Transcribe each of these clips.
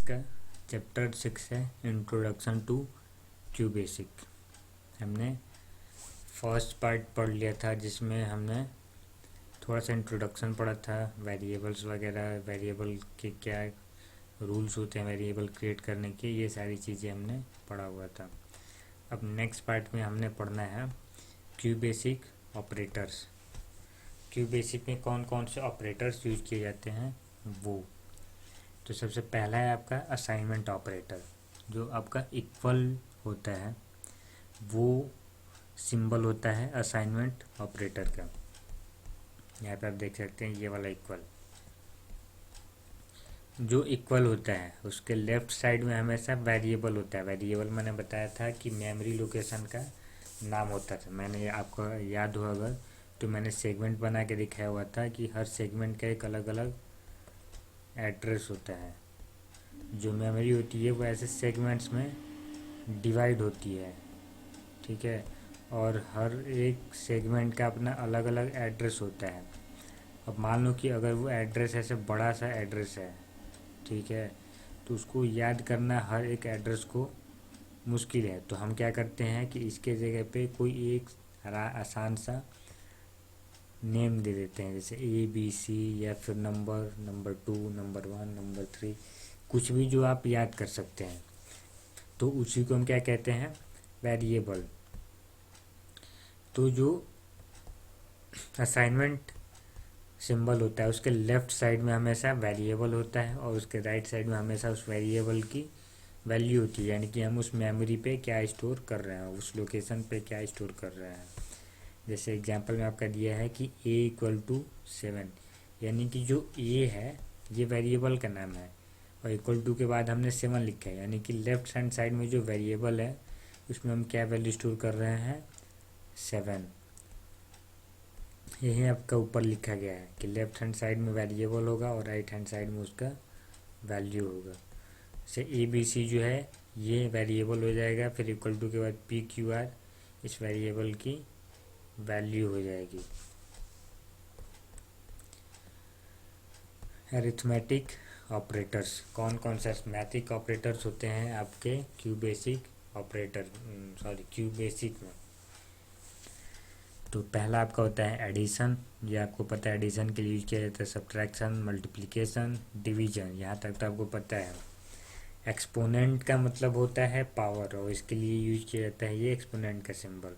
का चैप्टर 6 है introduction to क्यूबेसिक। हमने फर्स्ट पार्ट पढ़ लिया था जिसमें हमने थोड़ा सा इंट्रोडक्शन पढ़ा था, वेरिएबल्स वगैरह, वेरिएबल के क्या रूल्स होते हैं वेरिएबल क्रिएट करने के, ये सारी चीज़ें हमने पढ़ा हुआ था। अब नेक्स्ट पार्ट में हमने पढ़ना है क्यूबेसिक ऑपरेटर्स। क्यूबेसिक में कौन कौन से ऑपरेटर्स यूज किए जाते हैं वो। तो सबसे पहला है आपका असाइनमेंट ऑपरेटर, जो आपका इक्वल होता है, वो सिंबल होता है असाइनमेंट ऑपरेटर का। यहाँ पे आप देख सकते हैं ये वाला इक्वल, जो इक्वल होता है उसके लेफ्ट साइड में हमेशा वेरिएबल होता है। वेरिएबल मैंने बताया था कि मेमोरी लोकेशन का नाम होता था, मैंने आपको याद हो अगर तो मैंने सेगमेंट बना के दिखाया हुआ था कि हर सेगमेंट का एक अलग अलग एड्रेस होता है। जो मेमोरी होती है वो ऐसे सेगमेंट्स में डिवाइड होती है, ठीक है, और हर एक सेगमेंट का अपना अलग अलग एड्रेस होता है। अब मान लो कि अगर वो एड्रेस ऐसे बड़ा सा एड्रेस है, ठीक है, तो उसको याद करना हर एक एड्रेस को मुश्किल है। तो हम क्या करते हैं कि इसके जगह पे कोई एक आसान सा नेम दे देते हैं, जैसे ABC या फिर नंबर 2, नंबर 1, नंबर 3, कुछ भी जो आप याद कर सकते हैं। तो उसी को हम क्या कहते हैं, वेरिएबल। तो जो असाइनमेंट सिंबल होता है उसके लेफ्ट साइड में हमेशा वेरिएबल होता है और उसके राइट साइड में हमेशा उस वेरिएबल की वैल्यू होती है, यानी कि हम उस मेमोरी पे क्या स्टोर कर रहे हैं, उस लोकेशन पे क्या स्टोर कर रहे हैं। जैसे एग्जांपल में आपका दिया है कि A=7, यानी कि जो A है ये वेरिएबल का नाम है और =2 के बाद हमने 7 लिखा है, यानी कि लेफ्ट हैंड साइड में जो वेरिएबल है उसमें हम क्या वैल्यू स्टोर कर रहे हैं, 7। यही आपका ऊपर लिखा गया है कि लेफ्ट हैंड साइड में वेरिएबल होगा और राइट हैंड साइड में उसका वैल्यू होगा। जैसे ABC जो है ये वेरिएबल हो जाएगा, फिर =2 के बाद PQR इस वेरिएबल की वैल्यू हो जाएगी। अरिथमेटिक ऑपरेटर्स, कौन कौन से अरिथमेटिक ऑपरेटर्स होते हैं आपके क्यूबेसिक क्यूबेसिक में। तो पहला आपका होता है एडिशन, ये आपको पता है एडिशन के लिए यूज किया जाता है। सब्ट्रैक्शन, मल्टीप्लिकेशन, डिवीजन, यहाँ तक तो आपको पता है। एक्सपोनेंट का मतलब होता है पावर और इसके लिए यूज किया जाता है ये एक्सपोनेंट का सिंबल।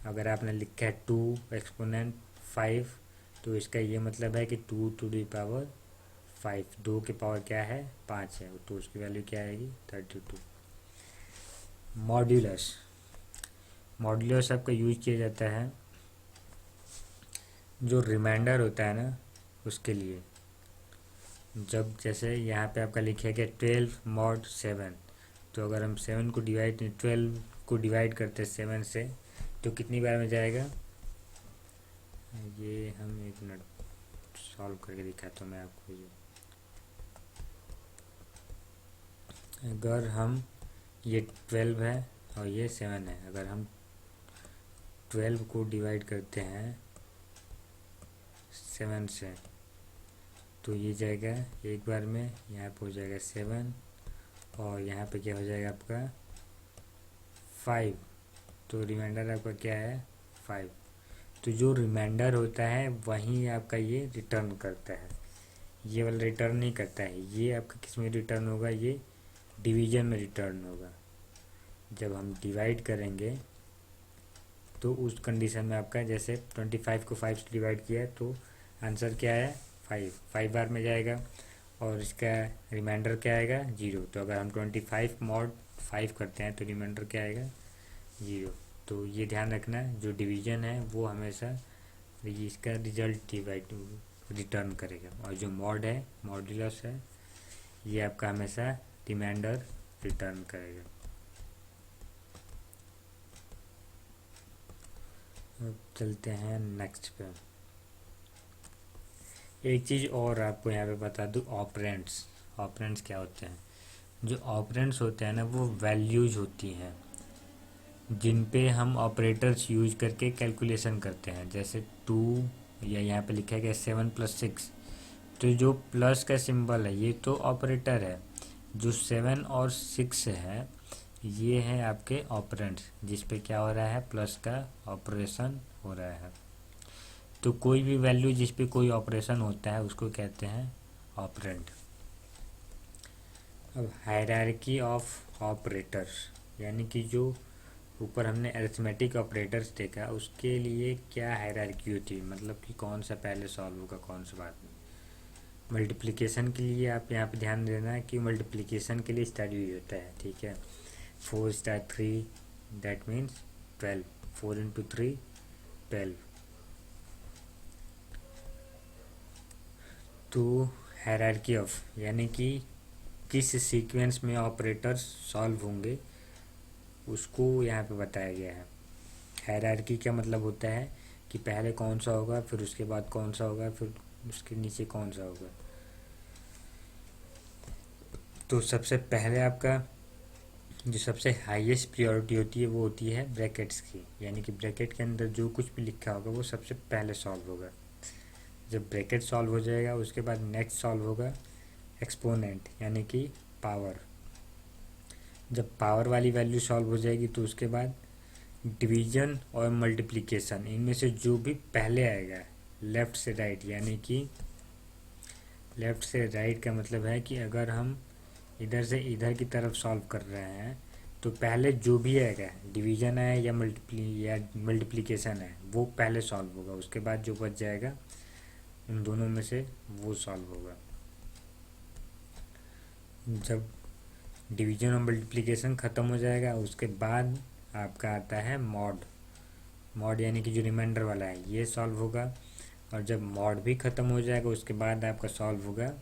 अगर आपने लिखा है 2 एक्सपोनेंट 5 तो इसका ये मतलब है कि 2 टू द पावर 5, 2 के पावर क्या है 5 है, तो उसकी वैल्यू क्या आएगी 32। मॉड्यूलस, मॉड्यूलस आपका यूज किया जाता है जो रिमाइंडर होता है ना उसके लिए। जब जैसे यहाँ पे आपका लिखा है कि 12 mod 7, तो अगर हम 12 को डिवाइड करते हैं 7 से तो कितनी बार में जाएगा, ये हम एक मिनट सॉल्व करके दिखाता हूँ मैं आपको। ये अगर हम ये 12 है और ये 7 है, अगर हम 12 को डिवाइड करते हैं 7 से तो ये जाएगा एक बार में, यहाँ पे हो जाएगा 7 और यहाँ पे क्या हो जाएगा आपका 5, तो रिमाइंडर आपका क्या है 5। तो जो रिमाइंडर होता है वहीं आपका ये रिटर्न करता है, ये वाला रिटर्न नहीं करता है। ये आपका किस में रिटर्न होगा, ये डिवीजन में रिटर्न होगा। जब हम डिवाइड करेंगे तो उस कंडीशन में आपका जैसे 25 को 5 से डिवाइड किया तो आंसर क्या है 5 बार में जाएगा और इसका रिमाइंडर क्या आएगा 0। तो अगर हम 25 mod 5 करते हैं तो रिमाइंडर क्या आएगा 0। तो ये ध्यान रखना, जो डिवीजन है वो हमेशा इसका रिजल्ट डिवाइड रिटर्न करेगा, और जो मॉड है मॉड्यूलस है ये आपका हमेशा रिमाइंडर रिटर्न करेगा। अब चलते हैं नेक्स्ट पे। एक चीज़ और आपको यहाँ पे बता दूँ, ऑपरेंड्स। ऑपरेंड्स क्या होते हैं, जो ऑपरेंड्स होते हैं ना वो वैल्यूज होती हैं जिन पे हम ऑपरेटर्स यूज करके कैलकुलेशन करते हैं। जैसे 2 या यहाँ पे लिखा गया 7 + 6, तो जो प्लस का सिंबल है ये तो ऑपरेटर है, जो 7 और 6 है ये है आपके ऑपरेंड्स जिस पे क्या हो रहा है, प्लस का ऑपरेशन हो रहा है। तो कोई भी वैल्यू जिस पे कोई ऑपरेशन होता है उसको कहते हैं ऑपरेंड। अब हायरार्की ऑफ ऑपरेटर्स, यानी कि जो ऊपर हमने अरिथमेटिक ऑपरेटर्स देखा उसके लिए क्या हायरार्की होती है, मतलब कि कौन सा पहले सॉल्व होगा कौन सा बाद में। मल्टीप्लिकेशन के लिए आप यहाँ पे ध्यान देना कि मल्टीप्लिकेशन के लिए स्टार्ट हुई होता है, ठीक है। 4 स्टार 3 दैट मीन्स 12, 4 इंटू 3 12। तो हायरार्की ऑफ यानी कि किस सीक्वेंस में ऑपरेटर्स सॉल्व होंगे उसको यहाँ पे बताया गया है। हायरार्की का मतलब होता है कि पहले कौन सा होगा, फिर उसके बाद कौन सा होगा, फिर उसके नीचे कौन सा होगा। तो सबसे पहले आपका जो सबसे हाईएस्ट प्रायोरिटी होती है वो होती है ब्रैकेट्स की, यानी कि ब्रैकेट के अंदर जो कुछ भी लिखा होगा वो सबसे पहले सॉल्व होगा। जब ब्रैकेट सॉल्व हो जाएगा उसके बाद नेक्स्ट सॉल्व होगा एक्सपोनेंट यानी कि पावर। जब पावर वाली वैल्यू सॉल्व हो जाएगी तो उसके बाद डिवीजन और मल्टीप्लिकेशन, इनमें से जो भी पहले आएगा लेफ़्ट से राइट, यानी कि लेफ़्ट से राइट का मतलब है कि अगर हम इधर से इधर की तरफ सॉल्व कर रहे हैं तो पहले जो भी आएगा डिवीजन है या मल्टीप्लिकेशन है वो पहले सॉल्व होगा, उसके बाद जो बच जाएगा उन दोनों में से वो सॉल्व होगा। जब डिवीजन और मल्टीप्लिकेशन ख़त्म हो जाएगा उसके बाद आपका आता है मॉड। मॉड यानी कि जो रिमाइंडर वाला है ये सॉल्व होगा, और जब मॉड भी ख़त्म हो जाएगा उसके बाद आपका सॉल्व होगा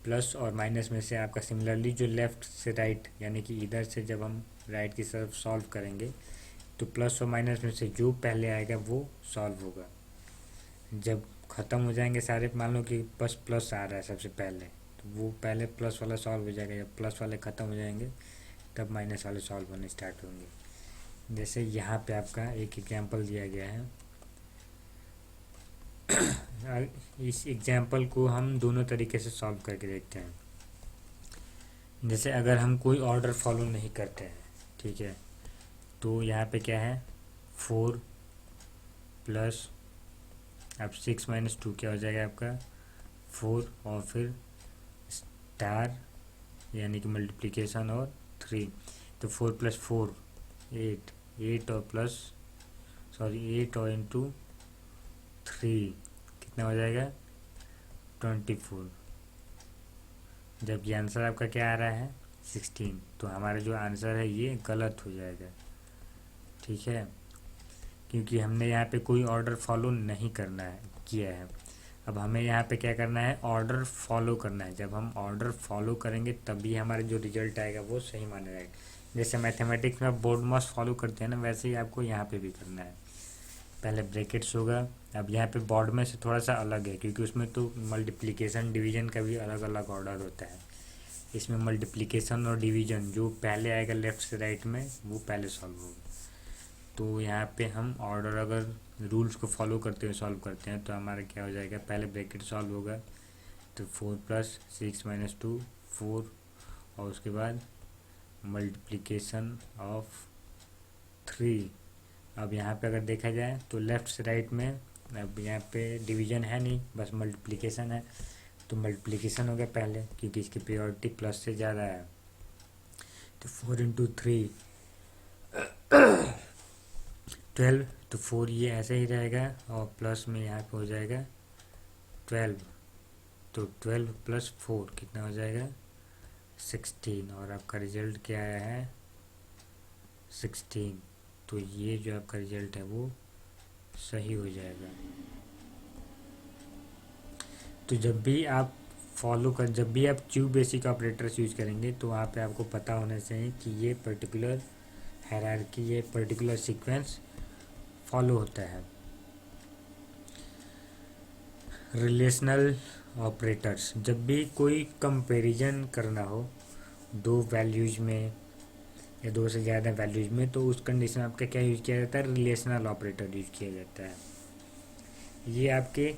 प्लस और माइनस में से आपका सिमिलरली जो लेफ़्ट से राइट, यानी कि इधर से जब हम राइट की तरफ सॉल्व करेंगे तो प्लस और माइनस में से जो पहले आएगा वो सॉल्व होगा। जब ख़त्म हो जाएंगे सारे, मान लो कि बस प्लस आ रहा है सबसे पहले तो वो पहले प्लस वाला सॉल्व हो जाएगा, जब प्लस वाले ख़त्म हो जाएंगे तब माइनस वाले सॉल्व होने स्टार्ट होंगे। जैसे यहाँ पे आपका एक एग्जांपल दिया गया है। इस एग्जांपल को हम दोनों तरीके से सॉल्व करके देखते हैं। जैसे अगर हम कोई ऑर्डर फॉलो नहीं करते हैं, ठीक है, तो यहाँ पे क्या है 4 प्लस अब 6 माइनस 2 क्या हो जाएगा आपका 4, और फिर स्टार यानी कि मल्टीप्लिकेशन और 3, तो 4 प्लस 4 8, 8 और प्लस 8 और इंटू 3 कितना हो जाएगा 24। जब ये आंसर आपका क्या आ रहा है 16, तो हमारा जो आंसर है ये गलत हो जाएगा, ठीक है, क्योंकि हमने यहाँ पे कोई ऑर्डर फॉलो नहीं करना है किया है। अब हमें यहाँ पे क्या करना है ऑर्डर फॉलो करना है। जब हम ऑर्डर फॉलो करेंगे तभी हमारा जो रिजल्ट आएगा वो सही माना जाएगा। जैसे मैथमेटिक्स में बोर्ड मास फॉलो करते हैं ना, वैसे ही आपको यहाँ पे भी करना है। पहले ब्रैकेट्स होगा। अब यहाँ पे बोर्ड में से थोड़ा सा अलग है क्योंकि उसमें तो मल्टीप्लिकेशन डिवीजन का भी अलग अलग ऑर्डर होता है। इसमें मल्टीप्लिकेशन और डिवीजन जो पहले आएगा लेफ़्ट से राइट में वो पहले सॉल्व होगा। तो यहाँ पे हम ऑर्डर अगर रूल्स को फॉलो करते हुए सॉल्व करते हैं तो हमारा क्या हो जाएगा, पहले ब्रैकेट सॉल्व होगा तो 4 प्लस 6 माइनस 2 4, और उसके बाद मल्टीप्लिकेशन ऑफ 3। अब यहाँ पे अगर देखा जाए तो लेफ़्ट से राइट में अब यहाँ पे डिवीजन है नहीं, बस मल्टीप्लिकेशन है, तो मल्टीप्लिकेशन हो गया पहले क्योंकि इसकी प्रायोरिटी प्लस से ज़्यादा है। तो 4 इंटू 3 12, तो 4 ये ऐसे ही रहेगा और प्लस में यहाँ पे हो जाएगा 12, तो 12 प्लस 4 कितना हो जाएगा 16, और आपका रिजल्ट क्या आया है 16। तो ये जो आपका रिजल्ट है वो सही हो जाएगा। तो जब भी आप जब भी आप क्यूब बेसिक ऑपरेटर्स यूज करेंगे तो वहाँ पे आपको पता होना चाहिए कि ये पर्टिकुलर हायरार्की, ये पर्टिकुलर सीक्वेंस फॉलो होता है। रिलेशनल ऑपरेटर्स, जब भी कोई कंपैरिजन करना हो दो वैल्यूज में या दो से ज़्यादा वैल्यूज में, तो उस कंडीशन में आपका क्या यूज़ किया जाता है, रिलेशनल ऑपरेटर यूज किया जाता है। ये आपके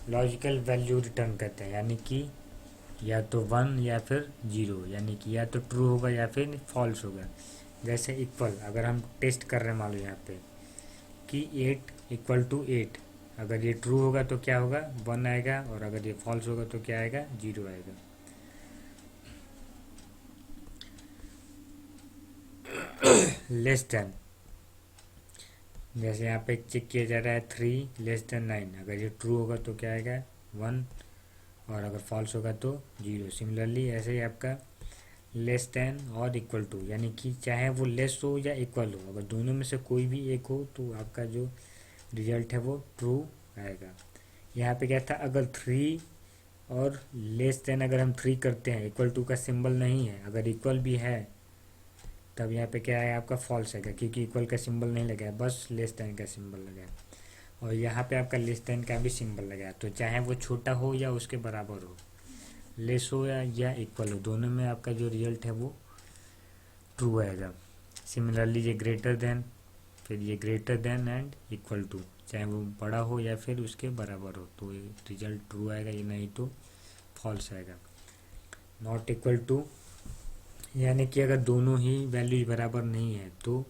लॉजिकल वैल्यू रिटर्न करते हैं, यानी कि या तो 1 या फिर 0, यानी कि या तो ट्रू होगा या फिर फॉल्स होगा। जैसे इक्वल, अगर हम टेस्ट कर रहे हैं मान लो यहाँ पे कि 8 = 8, अगर ये ट्रू होगा तो क्या होगा, 1 आएगा, और अगर ये फॉल्स होगा तो क्या आएगा, 0 आएगा। लेस देन, जैसे यहाँ पे चेक किया जा रहा है 3 <9, अगर ये ट्रू होगा तो क्या आएगा, 1, और अगर फॉल्स होगा तो 0। सिमिलरली ऐसे ही आपका लेस देन और इक्वल टू, यानी कि चाहे वो लेस हो या इक्वल हो, अगर दोनों में से कोई भी एक हो तो आपका जो रिजल्ट है वो ट्रू आएगा। यहाँ पे क्या था, अगर 3 और लेस देन अगर हम 3 करते हैं, इक्वल टू का सिंबल नहीं है, अगर इक्वल भी है तब यहाँ पे क्या है आपका फॉल्स आएगा, क्योंकि इक्वल का सिंबल नहीं लगा है, बस लेस देन का सिंबल लगा है। और यहाँ पे आपका लेस देन का भी सिंबल लगा है, तो चाहे वो छोटा हो या उसके बराबर हो, लेस हो या इक्वल हो, दोनों में आपका जो रिजल्ट है वो ट्रू आएगा। सिमिलरली ये ग्रेटर देन, फिर ये greater than and equal to, चाहे वो बड़ा हो या फिर उसके बराबर हो, तो ये रिजल्ट ट्रू आएगा, ये नहीं तो फॉल्स आएगा। नॉट इक्वल टू, यानी कि अगर दोनों ही वैल्यूज बराबर नहीं है तो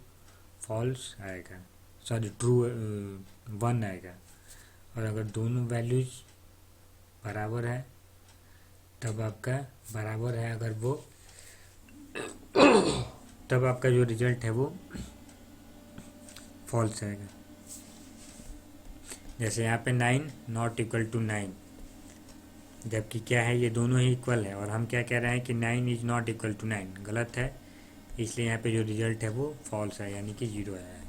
फॉल्स आएगा, सॉरी ट्रू 1 आएगा। और अगर दोनों वैल्यूज बराबर है तब आपका बराबर है, अगर वो तब आपका जो रिजल्ट है वो फॉल्स आएगा। जैसे यहाँ पे 9 ≠ 9, जबकि क्या है, ये दोनों ही इक्वल है, और हम क्या कह रहे हैं कि 9 = 9, गलत है, इसलिए यहाँ पे जो रिजल्ट है वो फॉल्स है, यानी कि 0 आया है।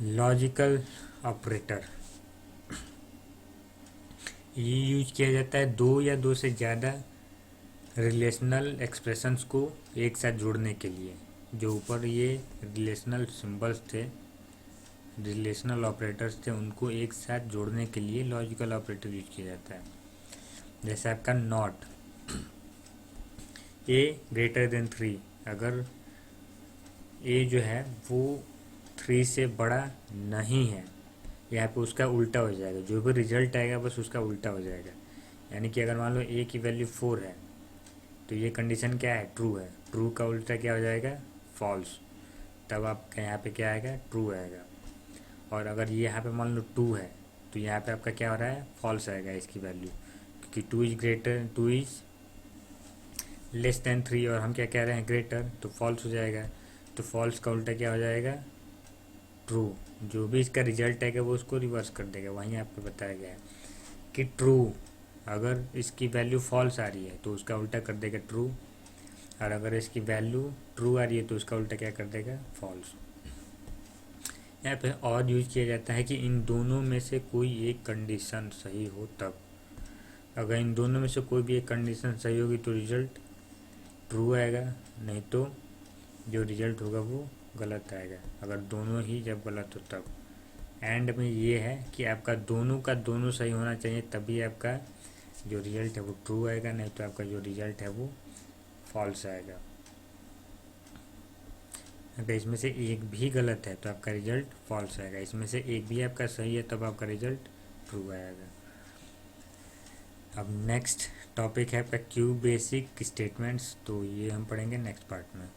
लॉजिकल ऑपरेटर, ये यूज किया जाता है दो या दो से ज़्यादा रिलेशनल एक्सप्रेशंस को एक साथ जोड़ने के लिए। जो ऊपर ये रिलेशनल सिंबल्स थे, रिलेशनल ऑपरेटर्स थे, उनको एक साथ जोड़ने के लिए लॉजिकल ऑपरेटर यूज किया जाता है। जैसे आपका नॉट, A <3, अगर A जो है वो 3 से बड़ा नहीं है, यहाँ पे उसका उल्टा हो जाएगा, जो भी रिजल्ट आएगा बस उसका उल्टा हो जाएगा। यानी कि अगर मान लो A की वैल्यू 4 है तो ये कंडीशन क्या है, ट्रू है, ट्रू का उल्टा क्या हो जाएगा, फॉल्स, तब आपका यहाँ पे क्या आएगा, ट्रू आएगा। और अगर ये यहाँ पे मान लो 2 है तो यहाँ पे आपका क्या हो रहा है, फॉल्स आएगा इसकी वैल्यू, क्योंकि 2 इज लेस देन 3, और हम क्या कह रहे हैं, ग्रेटर, तो फॉल्स हो जाएगा। तो फॉल्स का उल्टा क्या हो जाएगा, ट्रू। जो भी इसका रिजल्ट आएगा वो उसको रिवर्स कर देगा। वहीं आपको बताया गया है कि ट्रू, अगर इसकी वैल्यू फॉल्स आ रही है तो उसका उल्टा कर देगा ट्रू, और अगर इसकी वैल्यू ट्रू आ रही है तो उसका उल्टा क्या कर देगा, फॉल्स। यहाँ पे और यूज किया जाता है कि इन दोनों में से कोई एक कंडीशन सही हो तब, अगर इन दोनों में से कोई भी एक कंडीशन सही होगी तो रिजल्ट ट्रू आएगा, नहीं तो जो रिजल्ट होगा वो गलत आएगा, अगर दोनों ही जब गलत हो तब। एंड में ये है कि आपका दोनों का दोनों सही होना चाहिए, तभी आपका जो रिजल्ट है वो ट्रू आएगा, नहीं तो आपका जो रिजल्ट है वो फॉल्स आएगा। अगर इसमें से एक भी गलत है तो आपका रिजल्ट फॉल्स आएगा, इसमें से एक भी आपका सही है तब आपका रिजल्ट ट्रू आएगा। अब नेक्स्ट टॉपिक है आपका क्यू बेसिक स्टेटमेंट्स, तो ये हम पढ़ेंगे नेक्स्ट पार्ट में।